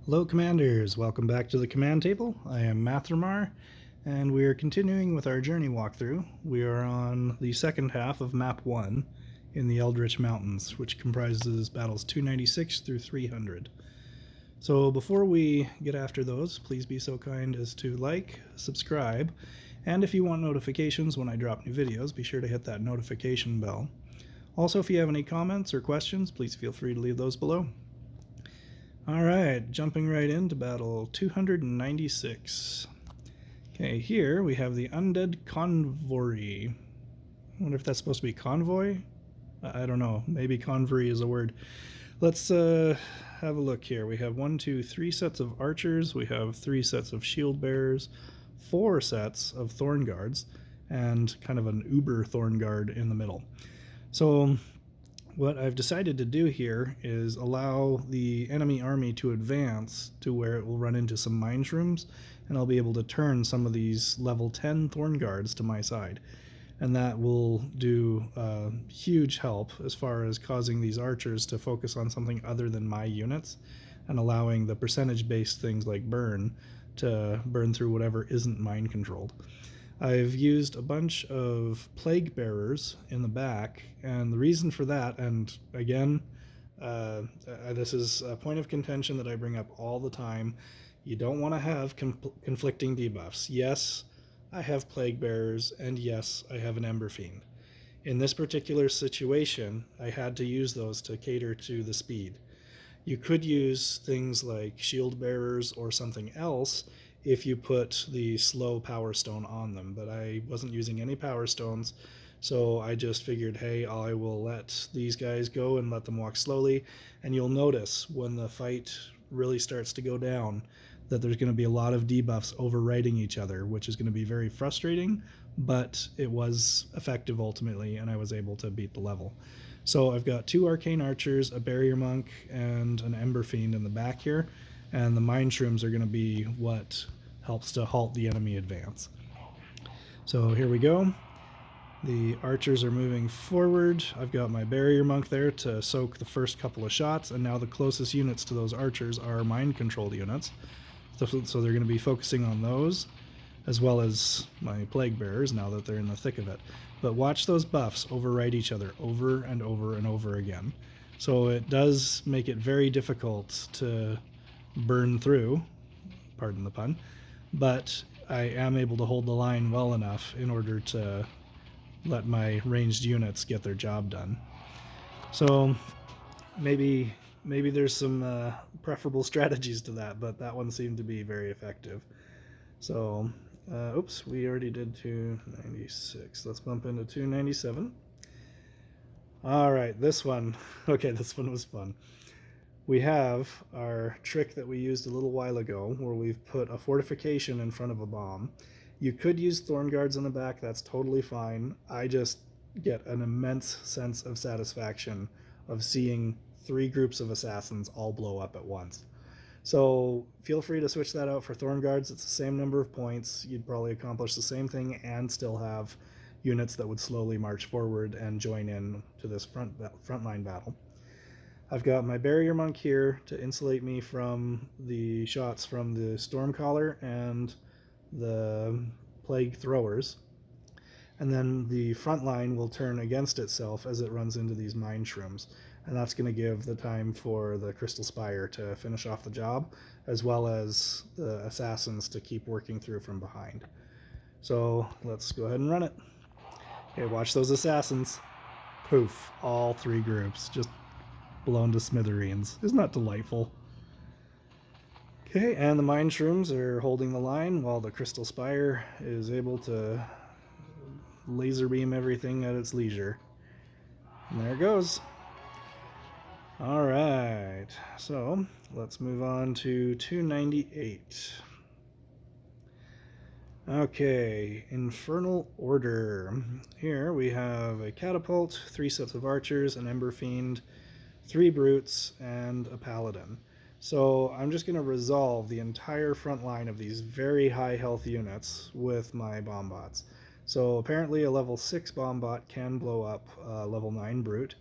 Hello Commanders, welcome back to the command table. I am Mathramar, and we are continuing with our journey walkthrough. We are on the second half of Map 1 in the Eldritch Mountains, which comprises battles 296 through 300. So before we get after those, please be so kind as to like, subscribe, and if you want notifications when I drop new videos, be sure to hit that notification bell. Also, if you have any comments or questions, please feel free to leave those below. Alright, jumping right into battle 296. Okay, here we have the Undead Convoy. I wonder if that's supposed to be convoy? I don't know, maybe convoy is a word. Let's have a look here. We have 3 sets of archers, we have 3 sets of shield bearers, 4 sets of thorn guards, and kind of an uber thorn guard in the middle. So what I've decided to do here is allow the enemy army to advance to where it will run into some mine shrooms, and I'll be able to turn some of these level 10 thorn guards to my side. And that will do huge help as far as causing these archers to focus on something other than my units, and allowing the percentage-based things like burn to burn through whatever isn't mine controlled. I've used a bunch of plague bearers in the back, and the reason for that, and again, this is a point of contention that I bring up all the time, you don't want to have conflicting debuffs. Yes, I have plague bearers, and yes, I have an Ember Fiend. In this particular situation, I had to use those to cater to the speed. You could use things like shield bearers or something else if you put the slow power stone on them, but I wasn't using any power stones, so I just figured, hey, I will let these guys go and let them walk slowly, and you'll notice when the fight really starts to go down that there's going to be a lot of debuffs overriding each other, which is going to be very frustrating, but it was effective ultimately, and I was able to beat the level. So I've got 2 arcane archers, a barrier monk, and an ember fiend in the back here, and the mine shrooms are going to be what helps to halt the enemy advance. So here we go. The archers are moving forward. I've got my barrier monk there to soak the first couple of shots, and now the closest units to those archers are mind control units. So they're going to be focusing on those, as well as my plague bearers now that they're in the thick of it. But watch those buffs override each other over and over and over again. So it does make it very difficult to burn through, pardon the pun, but I am able to hold the line well enough in order to let my ranged units get their job done. So maybe there's some preferable strategies to that, but that one seemed to be very effective. So, oops, we already did 296. Let's bump into 297. All right, this one. Okay, this one was fun. We have our trick that we used a little while ago where we've put a fortification in front of a bomb. You could use thorn guards in the back, that's totally fine. I just get an immense sense of satisfaction of seeing 3 groups of assassins all blow up at once. So feel free to switch that out for thorn guards. It's the same number of points. You'd probably accomplish the same thing and still have units that would slowly march forward and join in to this frontline battle. I've got my barrier monk here to insulate me from the shots from the stormcaller and the plague throwers. And then the front line will turn against itself as it runs into these mine shrooms. And that's going to give the time for the Crystal Spire to finish off the job, as well as the assassins to keep working through from behind. So let's go ahead and run it. Okay, watch those assassins. Poof, all 3 groups just blown to smithereens. Isn't that delightful? Okay, and the mine shrooms are holding the line while the Crystal Spire is able to laser beam everything at its leisure. And there it goes. Alright, so let's move on to 298. Okay, Infernal Order. Here we have a catapult, 3 sets of archers, an ember fiend, 3 brutes, and a paladin. So I'm just going to resolve the entire front line of these very high health units with my bomb bots. So apparently a level 6 bomb bot can blow up a level 9 brute.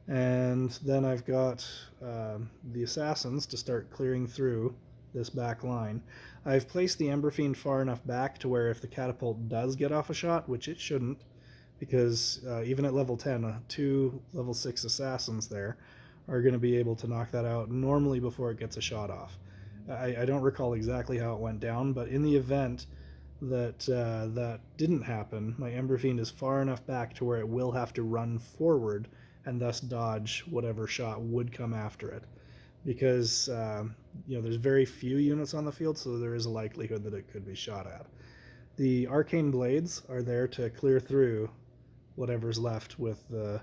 And then I've got the assassins to start clearing through this back line. I've placed the Ember Fiend far enough back to where if the catapult does get off a shot, which it shouldn't, because even at level 10, 2 level 6 assassins there are going to be able to knock that out normally before it gets a shot off. I don't recall exactly how it went down, but in the event that that didn't happen, my Ember Fiend is far enough back to where it will have to run forward and thus dodge whatever shot would come after it. Because there's very few units on the field, so there is a likelihood that it could be shot at. The Arcane Blades are there to clear through whatever's left with the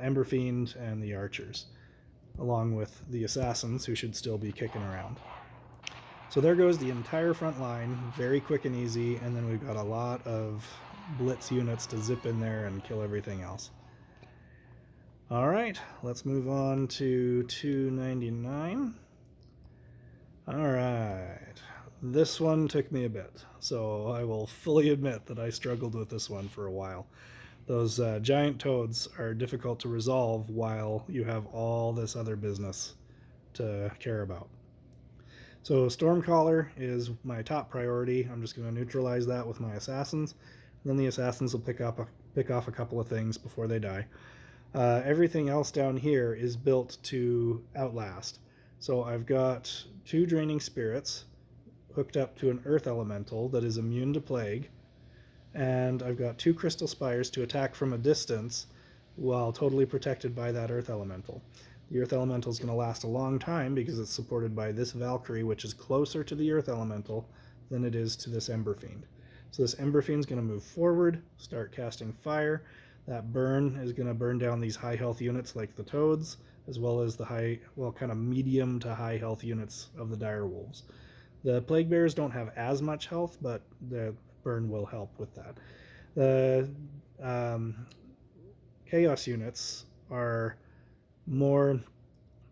Ember Fiend and the Archers, along with the Assassins, who should still be kicking around. So there goes the entire front line, very quick and easy, and then we've got a lot of blitz units to zip in there and kill everything else. All right, let's move on to 299. All right, this one took me a bit, so I will fully admit that I struggled with this one for a while. Those giant toads are difficult to resolve while you have all this other business to care about. So Stormcaller is my top priority. I'm just going to neutralize that with my assassins. Then the assassins will pick off a couple of things before they die. Everything else down here is built to outlast. So I've got 2 Draining Spirits hooked up to an Earth Elemental that is immune to Plague, and I've got 2 Crystal Spires to attack from a distance while totally protected by that Earth Elemental. The Earth Elemental is going to last a long time because it's supported by this Valkyrie, which is closer to the Earth Elemental than it is to this Ember Fiend. So this Ember Fiend is going to move forward, start casting fire. That burn is going to burn down these high health units like the toads, as well as the kind of medium to high health units of the dire wolves. The plague bears don't have as much health, but the burn will help with that. The chaos units are more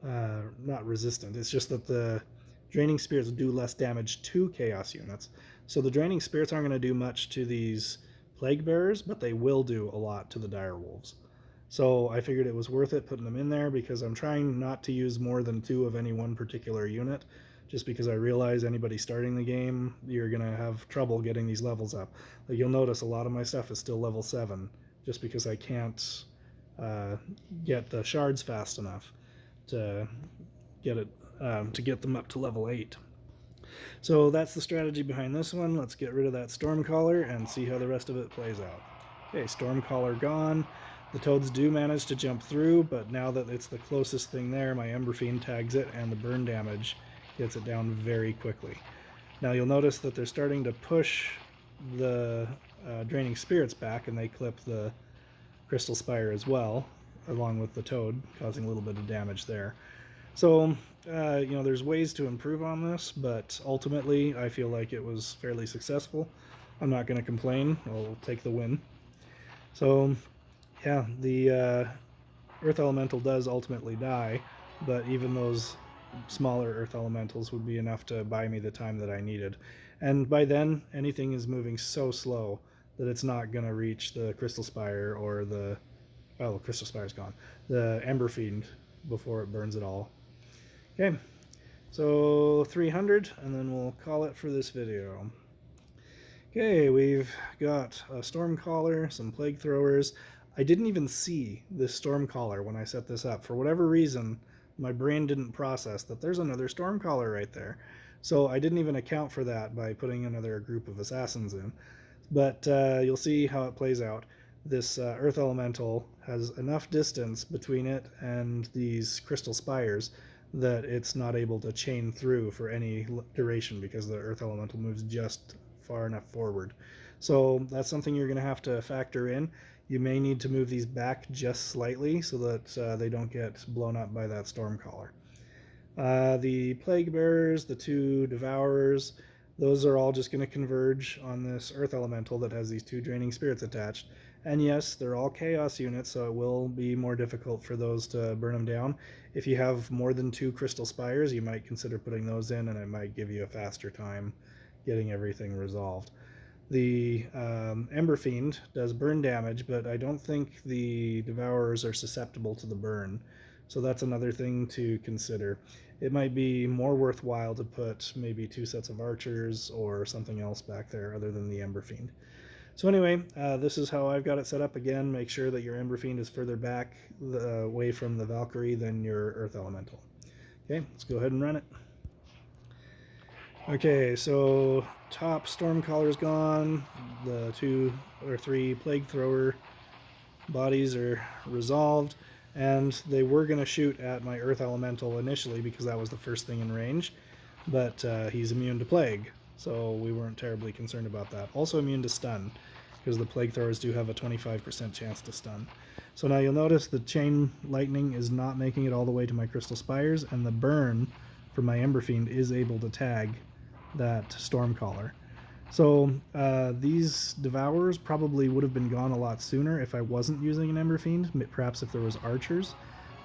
not resistant. It's just that the draining spirits do less damage to chaos units. So the draining spirits aren't going to do much to these plague bearers, but they will do a lot to the dire wolves. So I figured it was worth it putting them in there because I'm trying not to use more than 2 of any one particular unit, just because I realize anybody starting the game, you're going to have trouble getting these levels up. Like you'll notice a lot of my stuff is still level 7, just because I can't get the shards fast enough to get them up to level 8. So that's the strategy behind this one. Let's get rid of that Stormcaller and see how the rest of it plays out. Okay, Stormcaller gone. The toads do manage to jump through, but now that it's the closest thing there, my Ember Fiend tags it, and the burn damage gets it down very quickly. Now you'll notice that they're starting to push the Draining Spirits back, and they clip the Crystal Spire as well, along with the toad, causing a little bit of damage there. So, there's ways to improve on this, but ultimately I feel like it was fairly successful. I'm not going to complain. I'll take the win. So, yeah, the Earth Elemental does ultimately die, but even those smaller Earth Elementals would be enough to buy me the time that I needed. And by then, anything is moving so slow that it's not going to reach the Crystal Spire or the Crystal Spire's gone. The Ember Fiend before it burns it all. Okay, so 300, and then we'll call it for this video. Okay, we've got a Stormcaller, some Plague Throwers. I didn't even see this Stormcaller when I set this up. For whatever reason, my brain didn't process that there's another Stormcaller right there. So I didn't even account for that by putting another group of Assassins in. But you'll see how it plays out. This Earth Elemental has enough distance between it and these Crystal Spires that it's not able to chain through for any duration because the Earth Elemental moves just far enough forward. So that's something you're going to have to factor in. You may need to move these back just slightly so that they don't get blown up by that Stormcaller. The Plague Bearers, the 2 Devourers, those are all just going to converge on this Earth Elemental that has these 2 Draining Spirits attached. And yes, they're all Chaos units, so it will be more difficult for those to burn them down. If you have more than 2 Crystal Spires, you might consider putting those in, and it might give you a faster time getting everything resolved. The Ember Fiend does burn damage, but I don't think the Devourers are susceptible to the burn. So that's another thing to consider. It might be more worthwhile to put maybe 2 sets of archers or something else back there other than the Ember Fiend. So anyway, this is how I've got it set up. Again, make sure that your Ember Fiend is further back away from the Valkyrie than your Earth Elemental. Okay, let's go ahead and run it. Okay, so top Stormcaller's gone. The 2 or 3 Plague Thrower bodies are resolved, and they were going to shoot at my Earth Elemental initially because that was the first thing in range, but he's immune to Plague, so we weren't terribly concerned about that. Also immune to Stun, because the Plague Throwers do have a 25% chance to stun. So now you'll notice the Chain Lightning is not making it all the way to my Crystal Spires, and the burn from my Ember Fiend is able to tag that Stormcaller. So these Devourers probably would have been gone a lot sooner if I wasn't using an Ember Fiend, perhaps if there was archers,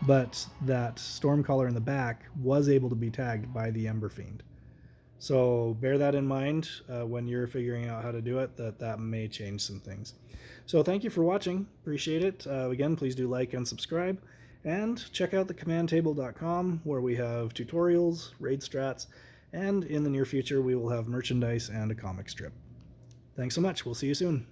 but that Stormcaller in the back was able to be tagged by the Ember Fiend. So bear that in mind when you're figuring out how to do it, that may change some things. So thank you for watching, appreciate it. Again, please do like and subscribe, and check out thecommandtable.com where we have tutorials, raid strats, and in the near future we will have merchandise and a comic strip. Thanks so much, we'll see you soon.